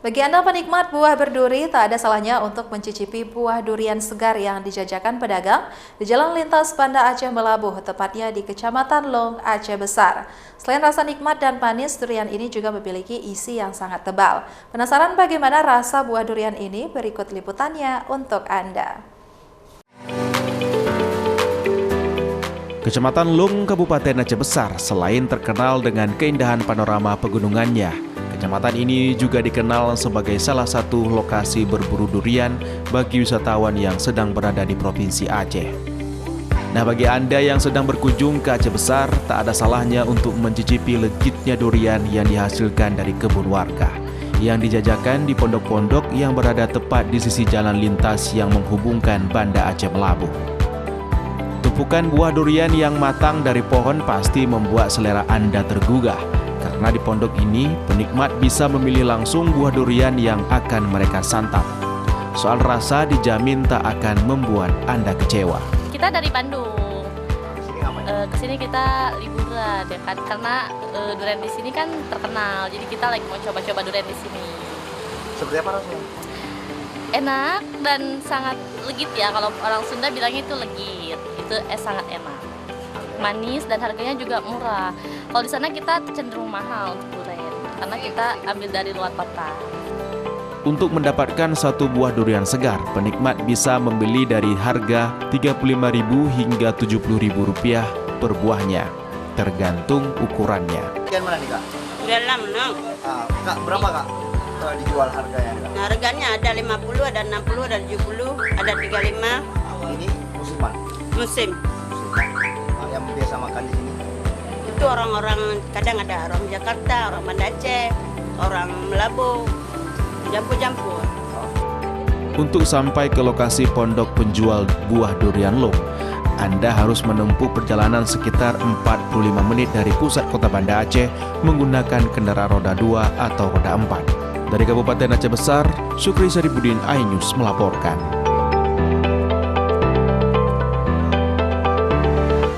Bagi Anda penikmat buah berduri, tak ada salahnya untuk mencicipi buah durian segar yang dijajakan pedagang di Jalan Lintas Banda Aceh Melabuh, tepatnya di Kecamatan Long, Aceh Besar. Selain rasa nikmat dan manis, durian ini juga memiliki isi yang sangat tebal. Penasaran bagaimana rasa buah durian ini? Berikut liputannya untuk Anda. Kecamatan Long, Kabupaten Aceh Besar, selain terkenal dengan keindahan panorama pegunungannya, kecamatan ini juga dikenal sebagai salah satu lokasi berburu durian bagi wisatawan yang sedang berada di Provinsi Aceh. Nah, bagi Anda yang sedang berkunjung ke Aceh Besar, tak ada salahnya untuk mencicipi legitnya durian yang dihasilkan dari kebun warga, yang dijajakan di pondok-pondok yang berada tepat di sisi jalan lintas yang menghubungkan Banda Aceh Melabuh. Tumpukan buah durian yang matang dari pohon pasti membuat selera Anda tergugah, karena di pondok ini penikmat bisa memilih langsung buah durian yang akan mereka santap. Soal rasa dijamin tak akan membuat Anda kecewa. Kita dari Bandung. Kesini kita liburan ya kan, karena durian di sini kan terkenal. Jadi kita lagi mau coba-coba durian di sini. Seperti apa rasanya? Enak dan sangat legit ya. Kalau orang Sunda bilangnya itu legit. Itu sangat enak. Manis dan harganya juga murah. Kalau di sana kita cenderung mahal untuk durian karena kita ambil dari luar kota. Untuk mendapatkan satu buah durian segar, penikmat bisa membeli dari harga Rp35.000 hingga Rp70.000 per buahnya, tergantung ukurannya. Durian mana nih, Kak? Durian lam. Kak, berapa, Kak? Dijual harganya, Kak? Nah, harganya ada 50, ada 60, ada 70, ada 35. Ini musiman. Musim. Yang biasa makan di sini. Itu orang-orang, kadang ada orang Jakarta, orang Banda Aceh, orang Melabuh, campur-campur. Untuk sampai ke lokasi pondok penjual buah durian Long, Anda harus menempuh perjalanan sekitar 45 menit dari pusat kota Banda Aceh menggunakan kendaraan roda 2 atau roda 4. Dari Kabupaten Aceh Besar, Syukri Saribudin, iNews melaporkan.